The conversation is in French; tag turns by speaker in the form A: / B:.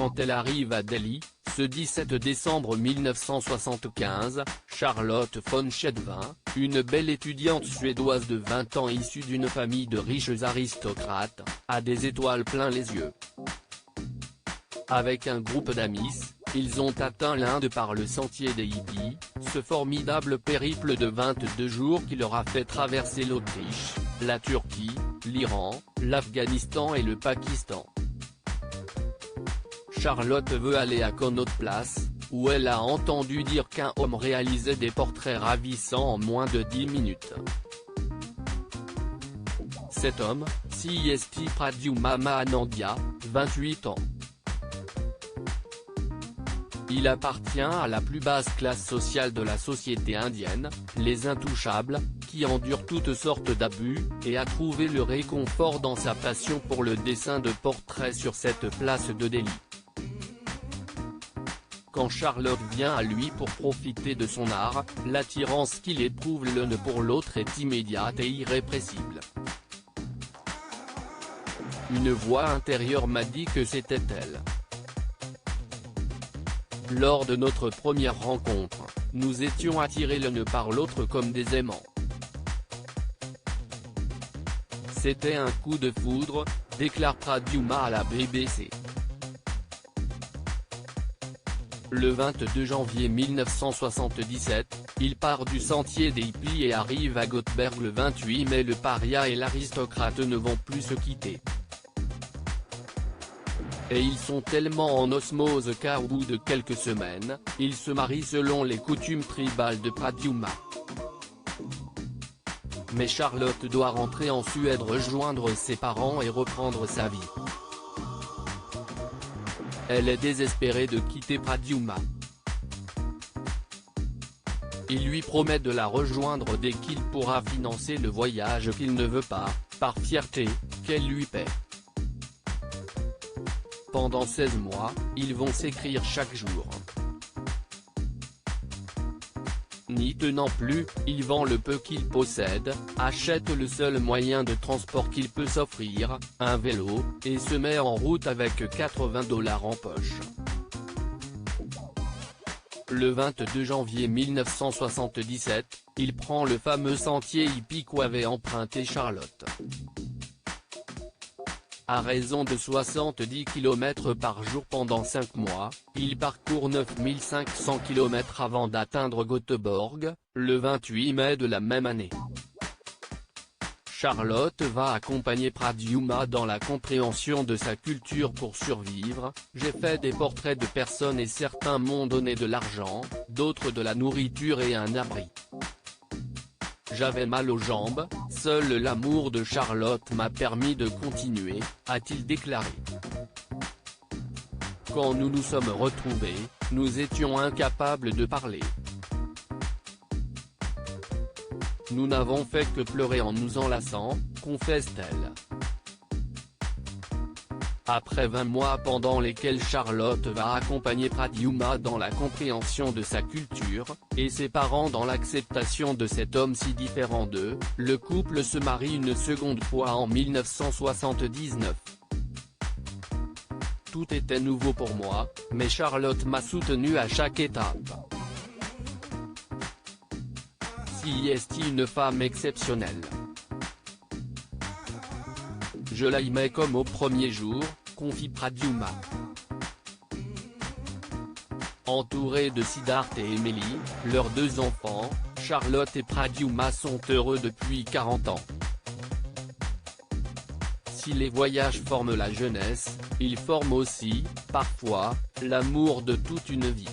A: Quand elle arrive à Delhi, ce 17 décembre 1975, Charlotte von Schedvin, une belle étudiante suédoise de 20 ans issue d'une famille de riches aristocrates, a des étoiles plein les yeux. Avec un groupe d'amis, ils ont atteint l'Inde par le sentier des hippies, ce formidable périple de 22 jours qui leur a fait traverser l'Autriche, la Turquie, l'Iran, l'Afghanistan et le Pakistan. Charlotte veut aller à Connaught Place, où elle a entendu dire qu'un homme réalisait des portraits ravissants en moins de 10 minutes. Cet homme, C.S.T. Pradyumna Mahanandia, 28 ans. Il appartient à la plus basse classe sociale de la société indienne, les intouchables, qui endurent toutes sortes d'abus, et a trouvé le réconfort dans sa passion pour le dessin de portraits sur cette place de Delhi. Quand Charlotte vient à lui pour profiter de son art, l'attirance qu'il éprouve l'un pour l'autre est immédiate et irrépressible. Une voix intérieure m'a dit que c'était elle. Lors de notre première rencontre, nous étions attirés l'un par l'autre comme des aimants. C'était un coup de foudre, déclare Pradyumna à la BBC. Le 22 janvier 1977, il part du sentier des hippies et arrive à Göteborg le 28 mai. Le paria et l'aristocrate ne vont plus se quitter. Et ils sont tellement en osmose qu'à bout de quelques semaines, ils se marient selon les coutumes tribales de Pradyumna. Mais Charlotte doit rentrer en Suède rejoindre ses parents et reprendre sa vie. Elle est désespérée de quitter Pradyumna. Il lui promet de la rejoindre dès qu'il pourra financer le voyage qu'il ne veut pas, par fierté, qu'elle lui paie. Pendant 16 mois, ils vont s'écrire chaque jour. N'y tenant plus, il vend le peu qu'il possède, achète le seul moyen de transport qu'il peut s'offrir, un vélo, et se met en route avec $80 en poche. Le 22 janvier 1977, il prend le fameux sentier hippie qu'avait emprunté Charlotte. À raison de 70 km par jour pendant 5 mois, il parcourt 9500 km avant d'atteindre Göteborg, le 28 mai de la même année. Charlotte va accompagner Pradyumna dans la compréhension de sa culture pour survivre. J'ai fait des portraits de personnes et certains m'ont donné de l'argent, d'autres de la nourriture et un abri. J'avais mal aux jambes, seul l'amour de Charlotte m'a permis de continuer, a-t-il déclaré. Quand nous nous sommes retrouvés, nous étions incapables de parler. Nous n'avons fait que pleurer en nous enlaçant, confesse-t-elle. Après 20 mois pendant lesquels Charlotte va accompagner Pradyumna dans la compréhension de sa culture, et ses parents dans l'acceptation de cet homme si différent d'eux, le couple se marie une seconde fois en 1979. Tout était nouveau pour moi, mais Charlotte m'a soutenu à chaque étape. Si est une femme exceptionnelle. Je l'aimais comme au premier jour, confie Pradyumna. Entourés de Siddharth et Emily, leurs 2 enfants, Charlotte et Pradyumna sont heureux depuis 40 ans. Si les voyages forment la jeunesse, ils forment aussi, parfois, l'amour de toute une vie.